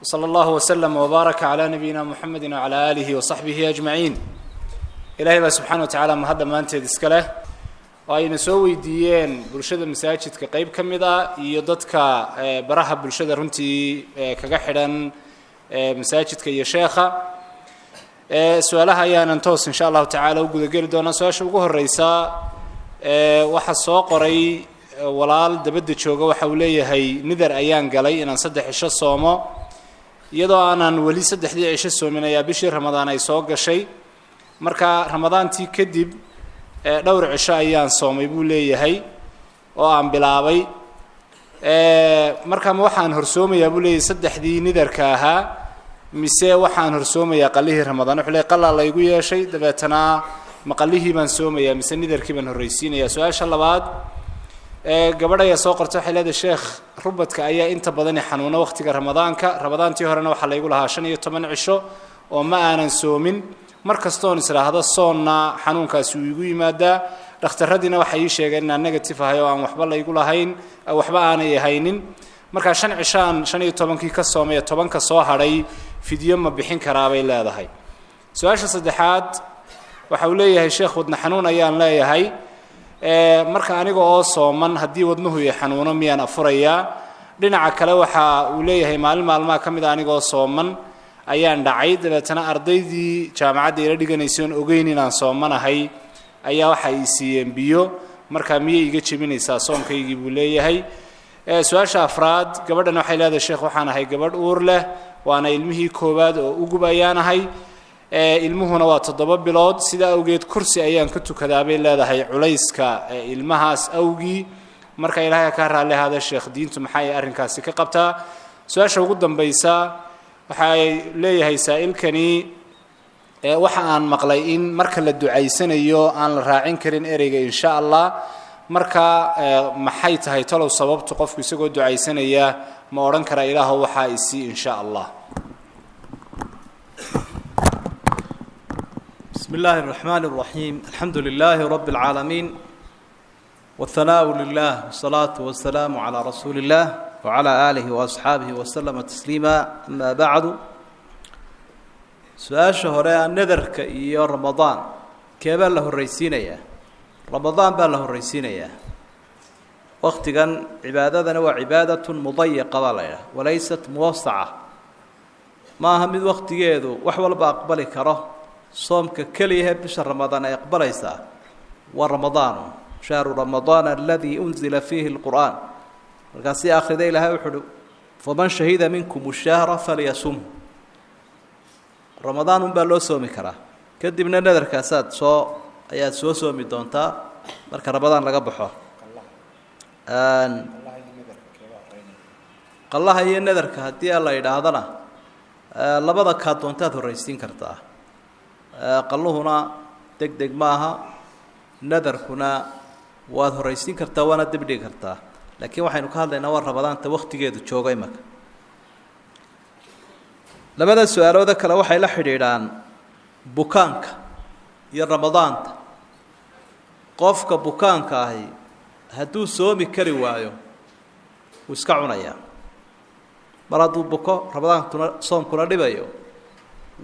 وصلى الله وسلم وبارك على نبينا محمد وعلى آله وصحبه أجمعين. إلهي سبحانه وتعالى ما هذا ما أنت ذكره وأي نسوي ديان برشة المساجد كقريب كمدا يضدك برهب برشة رنتي كجحدا مساجد كي شيخة سؤالها يا ننتوس إن شاء الله تعالى وجود جل دونا سؤال شو جوه الرئيسة وحصوا قري ولال دبد شوجا وحوليه هي نذر أيام قلي إن نصدق عشاء صومه يضع أنا ولي صدق دي عشاء صومنا يا بشر رمضان يسوق شيء مركا رمضان تي كدب دور عشاء أيام صوم يقوليه هي وعم بلعبي مركا موحان هرسوم يقولي صدق دي نذر كاها مساء وحان هرسوم يا قليه رمضان وحلي قل الله يقول يا شيء دبتنا مقليه بنسوم يا مساء نذر كي بنهريسين يا سؤال شاء الله بعد قبل يا سوق ارتاح إلى الشيخ ربتك أيه أنت بدني حنونة وقت رمضان تيهرنا وحلا يقولها عشان يتمنع عشوا وما أنا نسومن مركز تون سر هذا الصون حنون كسويقي ماذا اختردنا وحيش يجينا نجتيف هاي وعم وحبلا يقولها هين أو وحبا أنا يهينن مركز عشان يتمنع كي كسوم يتمنع كسوه هاي في ديوم ما بحين كرابي لا هذا هاي سؤال صدحات وحوليه الشيخ ودنا حنون أيام لا يهاي marka aniga oo sooman hadii wadnuhu yahay xanuuno miyaan afuraya dhinaca kale waxa uu leeyahay maalmaha kamid aniga oo sooman ayaan dhacay dabeetana ardaydii jaamacadda ila dhiganaysan ogeyn inaan soomanahay ayaa waxa ay siiyeen biyo marka miyay iga jibinaysaa soonkaygii buu leeyahay su'aasha afraad gabadhan waxay leedahay sheekh waxaan ahay gabadh uur leh waana ilmihii koobaad oo ugu bayaanahay ilmuhuna waa 7 bilood sida awgeed kursi ayaan ka tukadaa bay leedahay culayska ilmahaas awgii marka ilaahay ka raali hada sheekh diintu maxay arrinkaasi ka qabtaa su'aasha ugu dambaysa waxay leeyahay saa'ilkani waxa aan maqlay in marka la ducaysanayo aan la raacin karin ereyga insha Allah marka maxay tahay talow sababtu qofku isagoo ducaysanaya ma oran kara ilaahu waxa isi insha Allah بسم الله الرحمن الرحيم الحمد لله رب العالمين والثناء لله والصلاة والسلام على رسول الله وعلى آله وأصحابه وسلم تسليما أما بعد سؤال شهرية نذرك يا رمضان كيف له الرئيسين يا رمضان له الرئيسين يا وقت كان عبادتنا وعبادة مضيقة وليست موسعة ما هم وقت يدو وحول بأقبل كره صومك كليه بشهر رمضان يقبل يسا ورمضان شهر رمضان الذي أنزل فيه القرآن القاسي آخر ذي لها يحلو فمن شهد منكم الشهر فليصم رمضان بلو صومي كرا كدي من النذر كاسات آيات صومي دونتا مرك رمضان لقبحه الله هي النذر كهدي الله يدعنا لبضك كاتونتا الرئيسين كرتاه قلهنا دق maaha nadarkuna waad horeysin kartaa waana dibdhigi kartaa laakiin waxaynu ka hadlaynaa war rabadaanta waqtigeedu joogay marka labada su'aalooda kale waxay la xiriiraan bukaanka iyo ramadaanta qofka bukaanka ahi haduu soomi kari waayo uu iska cunaya mar haduu buko ramadaantuna soomkuna dhibayo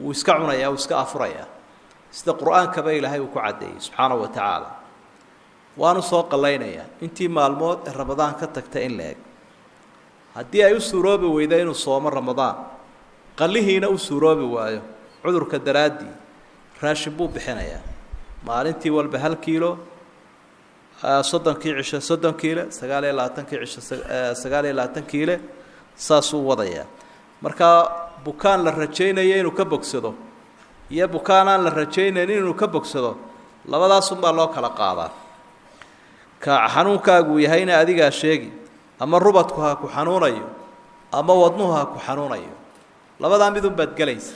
uu iska cunaya uu iska afuraya sida quraanka bay ilaahay ku cadeeyay subhanahu wa ta'ala waanu soo qalaynaya intii maalmood ramadaan ka tagta in leeg hadii ay u suuroobi weydo inuu soomo ramadaan qalihiina u suuroobi waayo cudurka daraadi raashin buu bixinaya maalintii walba 1 kiilo 30 cisho 30 kiilo 29 cisho 29 kiilo saasuu wadaya marka bukaan la rajaynayo inuu ka bogsado iyo bukaanaan la rajaynayn inuu ka bogsado labadaas baa loo kala qaadaa ka xanuunkaagu yahayna adiga sheegi ama rubadku ha ku xanuunayo ama wadnuhu ha ku xanuunayo labadan mid baad galaysa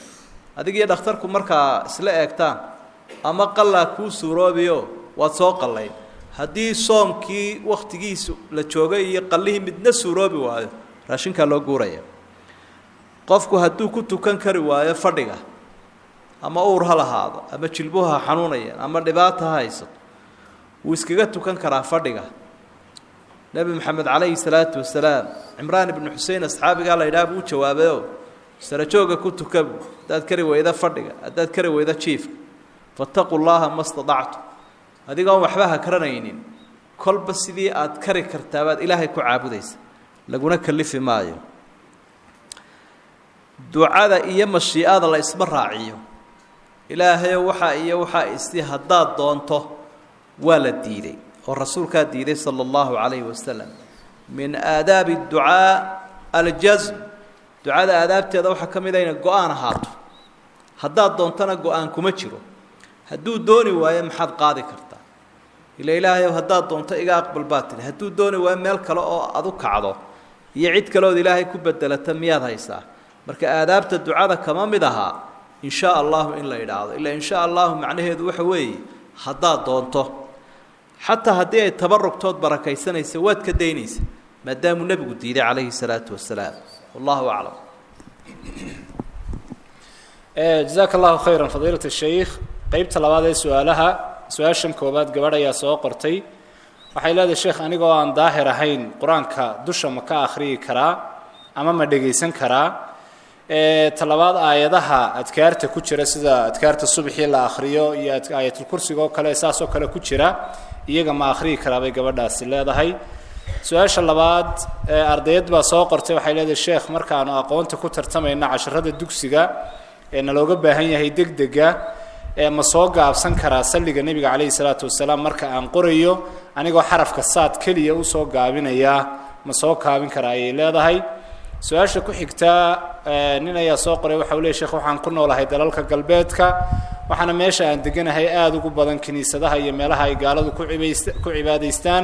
adiga iyo dhakhtarku marka isla eegtaan ama qalla ku suuroobiyo waad soo qallayn hadii soomkii waqtigiisu la joogay iyo qallihii midna suuroobi waayo raashinka loo guuraya qofku haduu ku tukan kari waayo fadhiga ama uur halahaado ama jilbuha xanuunaya ama dhibaato hayso uu iskaga tukan karaa fadhiga nabi maxamed alayhi salaatu wasalaam imraan ibn husayn asxaabiga la yiraahdo uu jawaabayo sarajooga ku tuka hadaad kari weyda fadhiga hadaad kari weyda jiifka fattaquu llaha ma stadactum adigoon waxba ha karanaynin kolba sidii aad kari kartaa baad ilaahay ku caabudaysa laguna kalifi maayo ducada iyo mashiicada la isma raaciyo ilaahay waxa isti haddaad doonto waa la diiday oo rasuulkaa diiday sala allahu calayhi wasalam min aadaabi ducaa aljazm ducada aadaabteeda waxaa ka mid a inay go-aan ahaato haddaad doontana go-aan kuma jiro hadduu dooni waayo maxaad qaadi kartaa ila ilaahayow haddaad doonto iga aqbal baad tidhi hadduu dooni waayo meel kale oo aad u kacdo iyo cid kaleood ilaahay ku bedelata miyaad haysaa marka aadaabta ducada kama mid ahaa in shaa allahu in la idhaahdo ilaa in shaa allahu macnaheedu waxa weeye haddaad doonto xataa haddii ay tabarugtood barakaysanaysa waad ka daynaysa maadaamuu nebigu diiday calayhi salaatu wasalaam wallahu aclam jazaaka allahu khayran fadiilat الshaykh qeybta labaad ee su-aashan koobaad gabadh ayaa soo qortay waxay leedahay sheekh anigoo aan daahir ahayn qur-aanka dusha ma ka akhriyi karaa ama ma dhegaysan karaa talabaad aayadaha adkaarta ku jira sida adkaarta subaxii la akhriyo iyo aayatulkursiga oo kale saasoo kale ku jira iyaga ma akhriyi karaa bay gabadhaasi leedahay su-aasha labaad ardayad baa soo qortay waxay leedahay sheekh markaanu aqoonta ku tartamayna casharada dugsiga ee nalooga baahan yahay degdega ma soo gaabsan karaa salliga nebiga calayhi salaatu wasalaam marka aan qorayo anigoo xarafka saad keliya usoo gaabinaya ma soo kaabin karaa ayay leedahay su-aasha ku xigtaa nin ayaa soo qoray waxa uu leeyahay sheekh waxaan ku noolahay dalalka galbeedka waxaana meesha aan deganahay aada ugu badan kiniisadaha iyo meelaha ay gaaladu ku cibaadaystaan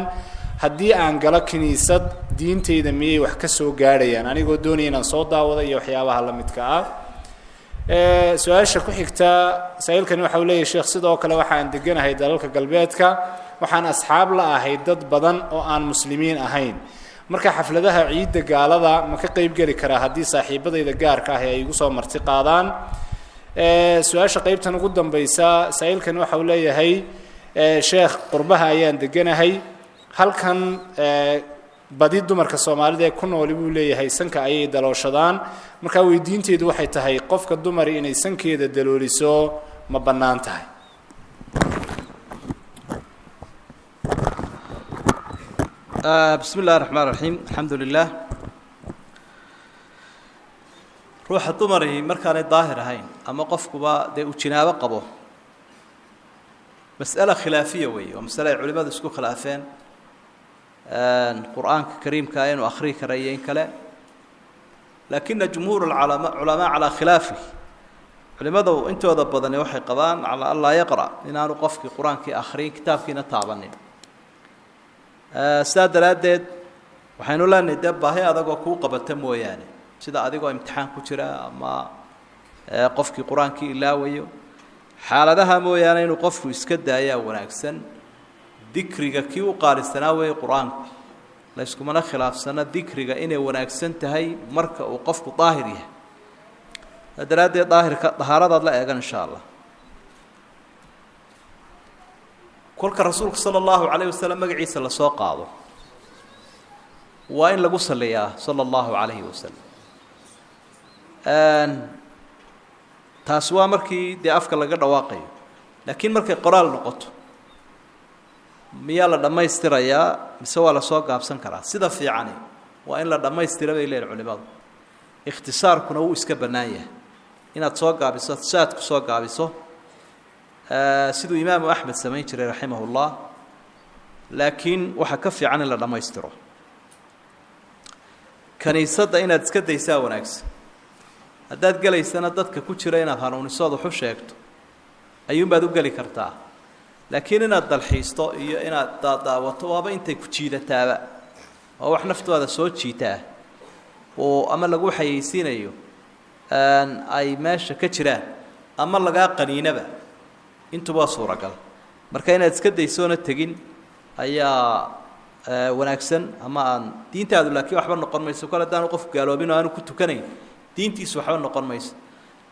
haddii aan galo kiniisad diintayda miyay wax ka soo gaadhayaan anigoo doonaya inaan soo daawado iyo waxyaabaha la midka ah su-aasha ku xigta saa-iilkani waxa uu leeyahay sheekh sidoo kale waxa aan deganahay dalalka galbeedka waxaan asxaab la ahay dad badan oo aan muslimiin ahayn marka xafladaha ciidda gaalada ma ka qayb geli karaa haddii saaxiibadayda gaarka ah ay igu soo marti qaadaan su-aasha qeybtan ugu dambaysa saa-iilkani waxa uu leeyahay sheekh qurbaha ayaan deganahay halkan badi dumarka soomaalida ee ku nooli buu leeyahay sanka ayay dalooshadaan markaa weydiinteedu waxay tahay qofka dumari inay sankeeda dalooliso ma bannaan tahay bismi اllahi الرaحmaan الرaحiim alxamdu lilah ruuxa dumari markaanay daahir ahayn ama qofkuba dee uu jinaabo qabo mas'ale khilaafiya weeye oo masale ay culimadu isku khilaafeen qur'aanka kariimkaa inuu akhriyi kara iyo in kale laakina jumhuur culamaa calaa khilaafi culimadu intooda badani waxay qabaan calaa an laa yaqra' inaanu qofkii qur-aankii akhriyin kitaabkiina taabanin sidaa daraaddeed waxaynu leenahay dee baahi adagoo kuu qabata mooyaane sida adigoo imtixaan ku jira ama qofkii qur-aankii ilaawayo xaaladaha mooyaane inuu qofku iska daayaa wanaagsan dikriga kii u qaalisanaa weeye qur-aanku layskumana khilaafsana dikriga inay wanaagsan tahay marka uu qofku daahir yahay sidaa daraaddeed dahaaradaad la eegan insha allah kolka rasuulku sala allahu calayh wasalam magaciisa lasoo qaado waa in lagu saliyaa sala allahu calayhi wasalam taasi waa markii dee afka laga dhawaaqayo laakiin markay qoraal noqoto miyaa la dhammaystirayaa mise waa lasoo gaabsan karaa sida fiicani waa in la dhammaystira bay leeyihin culimadu ikhtisaarkuna wuu iska bannaan yahay inaad soo gaabiso saad ku soo gaabiso siduu imaamu axmed samayn jiray raximah ullah laakiin waxaa ka fiican in la dhammaystiro kaniisadda inaad iska daysaa wanaagsan haddaad gelaysana dadka ku jira inaad hanuunisood waxu sheegto ayuunbaad u geli kartaa laakiin inaad dalxiisto iyo inaad daadaawato waaba intay ku jiidataaba waa wax naftooda soo jiitaa oo ama lagu xayeysiinayo ay meesha ka jiraan ama lagaa qaniinaba intuba waa suuragal marka inaad iska daysoona tegin ayaa wanaagsan ama aan diintaadu laakiin waxba noqon mayso kole haddaanu qof gaaloobin oo aanu ku tukanayn diintiisu waxba noqon mayso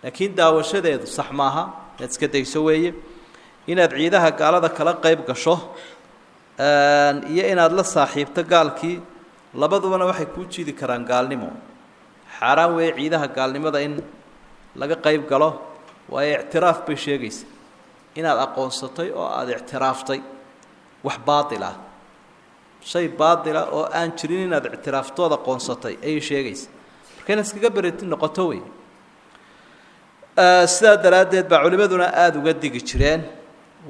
laakiin daawashadeedu sax maaha inaad iska dayso weeye inaad ciidaha gaalada kala qayb gasho iyo inaad la saaxiibto gaalkii labadubana waxay kuu jiidi karaan gaalnimo xaaraan weeye ciidaha gaalnimada in laga qayb galo waayo ictiraaf bay sheegaysa inaad aqoonsatay oo aada ictiraaftay wax baatil ah shay baatil ah oo aan jirin inaad ictiraaftood aqoonsatay ayay sheegaysa marka inaad iskaga beretin noqoto wey sidaa daraaddeed baa culimaduna aada uga digi jireen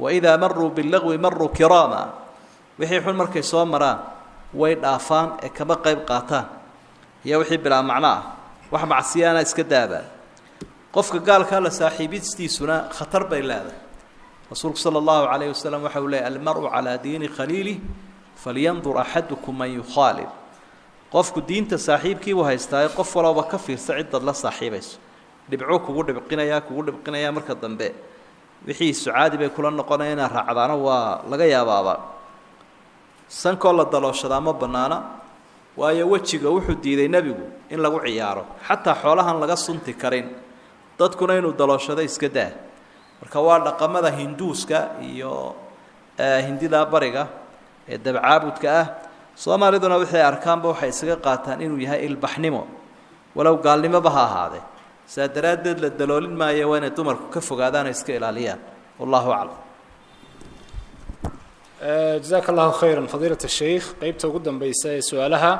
waidaa maruu bilagwi maruu kiraama wixii xun markay soo maraan way dhaafaan ee kama qayb qaataan iyo wixii bilaa macno ah wax macsiyaana iska daabaan qofka gaalkaa la saaxiibistiisuna khatar bay leedahay rasuulku sala allahu calayhi wasalam waxa uu leeyay almaru calaa diini khaliilih falyandur axadukum man yukhaalib qofku diinta saaxiibkiibuu haystaaye qof walooba ka fiirsa cidaad la saaxiibayso dhibco kugu dhibqinayaa marka dambe wixii sucaadi bay kula noqonaya inaad raacdaana waa laga yaabaaba sankoo la dalooshada ma bannaana waayo wejiga wuxuu diiday nebigu in lagu ciyaaro xataa xoolahan laga sunti karin dadkuna inuu dalooshado iska daa marka waa dhaqamada hinduuska iyo hindida bariga ee dabcaabudka ah soomaaliduna wixii arkaanba waxay isaga qaataan inuu yahay ilbaxnimo walow gaalnimoba ha ahaadee saa daraaddeed la daloolin maayo waa inay dumarku ka fogaadaan oo iska ilaaliyaan wallahu aclam jazaaka allahu khayran fadiilat sheikh qeybta ugu dambeysa ee su-aalaha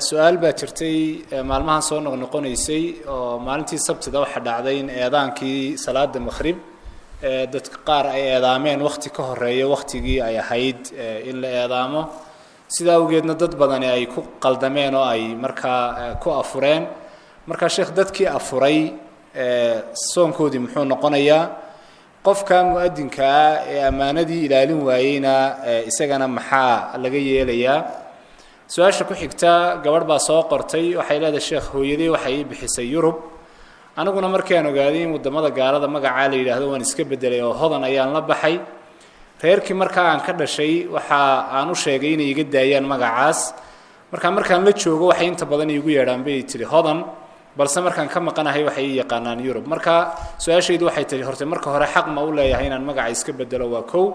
su-aal baa jirtay maalmahan soo noqnoqonaysay oo maalintii sabtida waxaa dhacday in eedaankii salaada maqhrib dadka qaar ay eedaameen wakti ka horeeya waktigii ay ahayd in la eedaamo sidaa awgeedna dad badani ay ku qaldameen oo ay markaa ku afureen markaa sheekh dadkii afuray soonkoodii muxuu noqonayaa qofka muadinka ah ee ammaanadii ilaalin waayeyna isagana maxaa laga yeelayaa su-aasha ku xigta gabadh baa soo qortay waxay leedahay sheekh hooyadii waxay ii bixisay yurub aniguna markii aan ogaaday in waddamada gaalada magacaa la yidhaahdo waan iska bedelay oo hodan ayaan la baxay reerkii markaa aan ka dhashay waxa aan u sheegay inay iga daayaan magacaas markaan la joogo waxay inta badan iigu yeedhaan bay tiri hodan balse markaan ka maqanahay waxay ii yaqaanaan yurub marka su-aashaydu waxay tihi horte marka hore xaq ma u leeyahay inaan magaca iska bedelo waa kow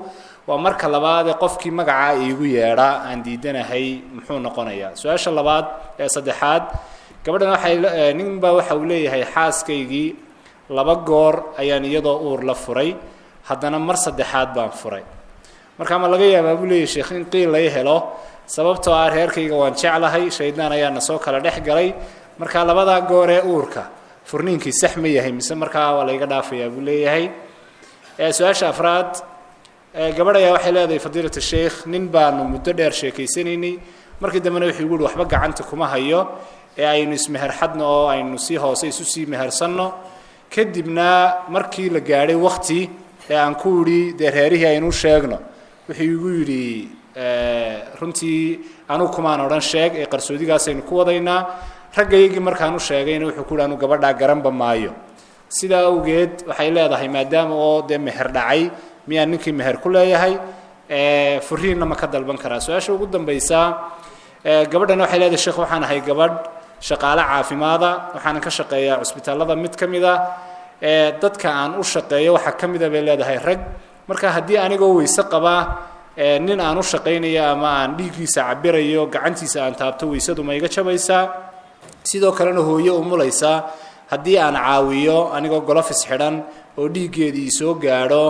waa marka labaad ee qofkii magacaa iigu yeedha aan diidanahay muxuu noqonayaa su-aasha labaad ee saddexaad gabadhan waxay ninbaa waxa uu leeyahay xaaskaygii 2 goor ayaan iyadoo uur la furay haddana mar saddexaad baan furay marka ma laga yaabaa buu leeyahay sheekh in qiil la helo sababtoo ah reerkayga waan jeclahay shaydaan ayaana soo kala dhex galay marka 2 goor ee uurka furniinkii sax ma yahay mise markaa waa layga dhaafayaa buu leeyahay su-aasha afraad gabadh ayaa waxay leedahay fadiilata sheekh nin baanu muddo dheer sheekaysanaynay markii dambena wuxuu igu yihi waxba gacanta kuma hayo ee aynu ismeherxadno oo aynu si hoose isu sii mehersanno kadibna markii la gaadhay wakti ee aan ku idhi dee reerihii aynu sheegno wuxuu igu yidhi runtii anugu kumaan odhan sheeg ee qarsoodigaasaynu ku wadaynaa raggaygii markaan u sheegayna wuxuu ku yidhi anu gabadhaa garanba maayo sidaa awgeed waxay leedahay maadaama oo dee meher dhacay miyaan ninkii meher ku leeyahay furiinna ma ka dalban karaa su-aasha ugu dambaysaa gabadhan waxay leedahay sheekh waxaan ahay gabadh shaqaale caafimaada waxaanan ka shaqeeyaa cusbitaallada mid ka mid ah dadka aan u shaqeeyo waxaa ka mida bay leedahay rag marka haddii anigoo weyse qabaa nin aan u shaqaynayo ama aan dhiiggiisa cabirayo gacantiisa aan taabto weysadu ma iga jabaysaa sidoo kalena hooyo umulaysaa haddii aan caawiyo anigoo golofis xidhan oo dhiiggeedii soo gaadho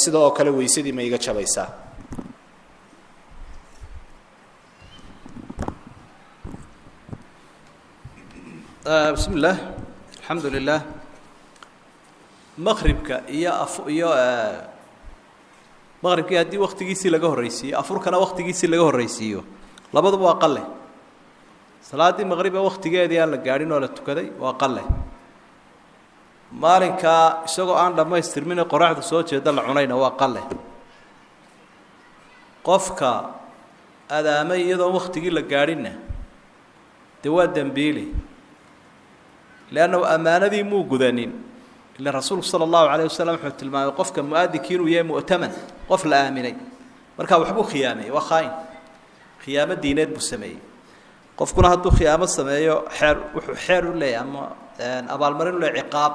sida oo kale weysadii ma iga jabaysaa بسم الله الحمد لله مغربك مغربك هدي وقتيسي لغا هريسيو افركنا وقتيسي لغا هريسيو لبدba waa qale salaadii maqriba waqtigeedii aan la gaarin oo la tukaday waa qale maalinka isagoo aan dhameystirmin qoraxdu soo jeeda la cunayna waa qale qofka adaamay iyadoo waqtigii la gaarinna waa dambiili لأنه أمانة مو جذانين إلا الرسول صلى الله عليه وسلم حتى الماء قف كمؤدكين ويا مؤتمن قف الآمنين مركب وحبو خيانة وخاين خيانة دينات بالسماء قف كنا هدو خيانة السماء حر ولا أما أبا المرن ولا عقاب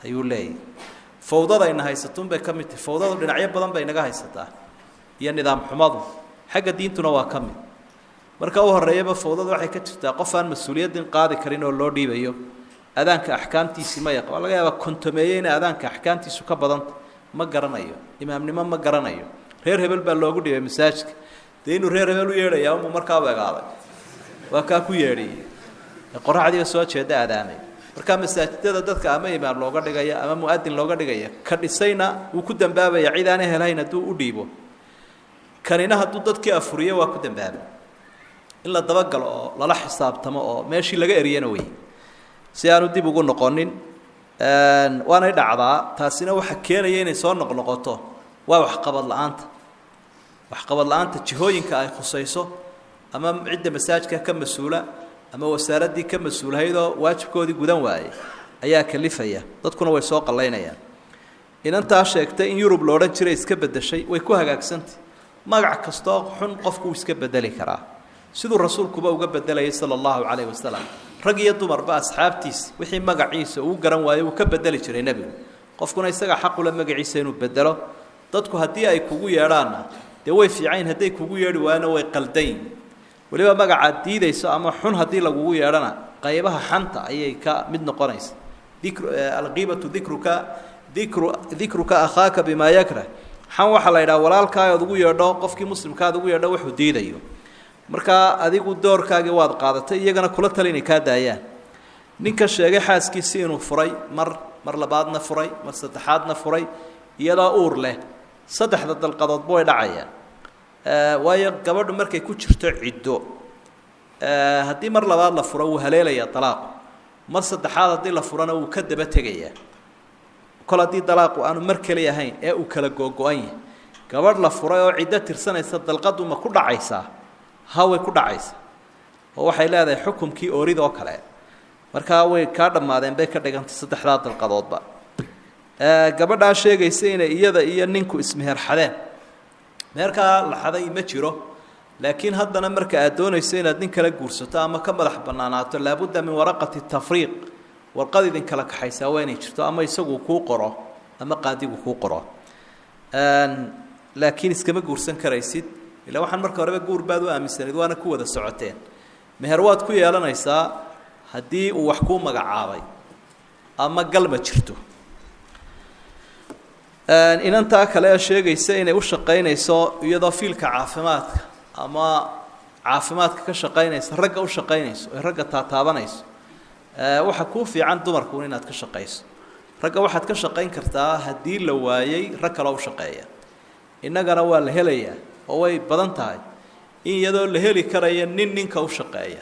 أيو لي فوضى إنها يستون بكمية فوضى لنعيب بدن بينها يستا هي النظام حماض حاجة دين تنوى كمي marka u horeeyaba fowdada waxay ka jirtaa qof aan mas'uuliyadin qaadi karin oo loo dhiibayo adaanka axkaamtiisi ma yaqaan laga yaabaa kontomeeyayna adaanka axkaamtiisu ka badan ma garanayo imaamnimo ma garanayo reer hebel baa loogu dhibay masaajidka dee inuu reer hebel u yeedhayaa unbuu markaa weegaaday waa kaa ku yeedhiyey qoraxdiiba soo jeeda aadaamay markaa masaajidada dadka ama imaam looga dhigaya ama mu'adin looga dhigaya ka dhisayna wuu ku dambaabaya cid aan helayn hadduu u dhiibo kanina hadduu dadkii afuriyo waa ku dambaabay in la dabagalo oo lala xisaabtamo oo meeshii laga eriyana wey si aanu dib ugu noqonin waanay dhacdaa taasina waxa keenaya inay soo noqnoqoto waa waxqabad la-aanta jihooyinka ay khusayso ama cidda masaajidka ka mas-uula ama wasaaraddii ka mas-uulhaydoo waajibkoodii gudan waayey ayaa kalifaya dadkuna way soo qallaynayaan inantaa sheegtay in yurub lo odhan jiray iska beddeshay way ku hagaagsantay magac kastoo xun qofkuu iska bedeli karaa siduu rasuulkuba uga bedelayay sala allahu calayh wasalam rag iyo dumarba asxaabtiisi wixii magaciisa uu garan waayo uu ka bedeli jiray nebigu qofkuna isaga xaqula magaciisa inuu bedelo dadku haddii ay kugu yeedhaanna dee way fiicayn hadday kugu yeedhi waayana way qaldayn weliba magacaad diidayso ama xun haddii lagugu yeedhana qaybaha xanta ayay ka mid noqonaysa alqiibatu dikruka akhaaka bimaa yakrah xan waxaa la yidhaha walaalkaa ood ugu yeedho qofkii muslimkaad ugu yeedho wuxuu diidayo markaa adigu doorkaagii waad qaadatay iyagana kula tali inay kaa daayaan ninka sheegay xaaskiisii inuu furay mar labaadna furay mar saddexaadna furay iyadoo uur leh saddexda dalqadoodba way dhacayaan waayo gabadhu markay ku jirto ciddo haddii mar labaad la furo wuu haleelayaa dalaaqu mar saddexaad haddii la furana wuu ka daba tegayaa kol haddii dalaaqu aanu mar keli ahayn ee uu kala googo-an yahay gabadh la furay oo ciddo tirsanaysa dalqadu ma ku dhacaysaa haway ku dhacaysa oo waxay leedahay xukumkii ooridoo kale markaa way kaa dhammaadeen bay ka dhigantay saddexdaa dalqadoodba gabadhaa sheegaysa inay iyada iyo ninku ismeherxadeen meherkaa la xaday ma jiro laakiin haddana marka aad doonayso inaad nin kala guursato ama ka madax bannaanaato laabudda min waraqati tafriiq warqad idin kala kaxaysaa waa inay jirto ama isagu kuu qoro ama qaadigu kuu qoro laakiin iskama guursan karaysid ilaa waxaan marka horeba guur baad u aaminsanayd waana ku wada socoteen meher waad ku yeelanaysaa haddii uu wax kuu magacaabay ama galma jirto inantaa kale ee sheegaysa inay u shaqaynayso iyadoo fiilka caafimaadka ama caafimaadka ka shaqaynaysa ragga u shaqaynayso ee ragga taataabanayso waxa kuu fiican dumarkuun inaad ka shaqayso ragga waxaad ka shaqayn kartaa haddii la waayey rag kaloo u shaqeeya innagana waa la helayaa oo way badan tahay in iyadoo la heli karaya ninka u shaqeeya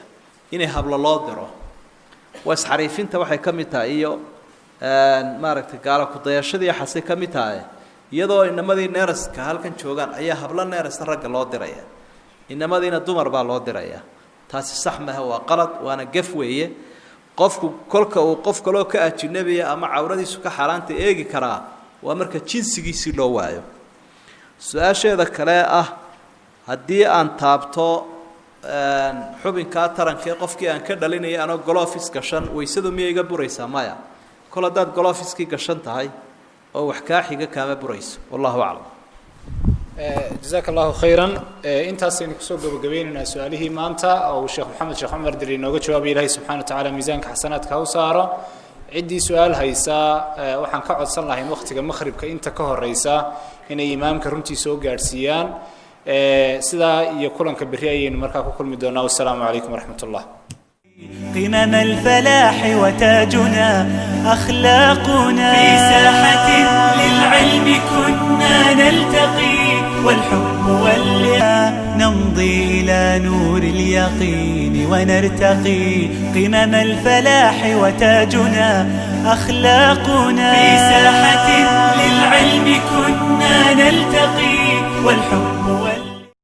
inay hablo loo diro waa isxariifinta waxay ka mid tahay iyo maaragtay gaalo ku-dayashadii xasay ka mid tahay iyadoo inamadii neeraska halkan joogaan ayaa hablo neerasta ragga loo diraya inamadiina dumar baa loo diraya taasi sax maaha waa qalad waana gaf weeye qofku kolka uu qof kaloo ka ajnabiya ama cawradiisu ka xaaraanta eegi karaa waa marka jinsigiisii loo waayo su-aasheeda kale ah haddii aan taabto xubinkaa tarankee qofkii aan ka dhalinaya anoo golofis gashan waysadu miyay iga buraysaa maya kol haddaad golofiskii gashan tahay oo wax kaa xiga kaama burayso wallahu aclam jazaaka allahu khayran intaasaynu kusoo gabagabeynaynaa su-aalihii maanta oo sheekh maxamed sheekh cumar diri inooga jawaabay ilaahay subxana wa tacaala miisaanka xasanaadka ha u saaro ciddii su-aal haysaa waxaan ka codsan lahayn wakhtiga maqhribka inta ka horeysa inay imaamka runtii soo gaadhsiiyaan sidaa iyo kulanka berri ayaynu markaa ku kulmi doonaa wassalaamu calaykum waraxmat ullah قمم الفلاح وتاجنا أخلاقنا في ساحة للعلم كنا نلتقي والحب نمضي إلى نور اليقين ونرتقي قمم الفلاح وتاجنا أخلاقنا في ساحة للعلم كنا نلتقي والحب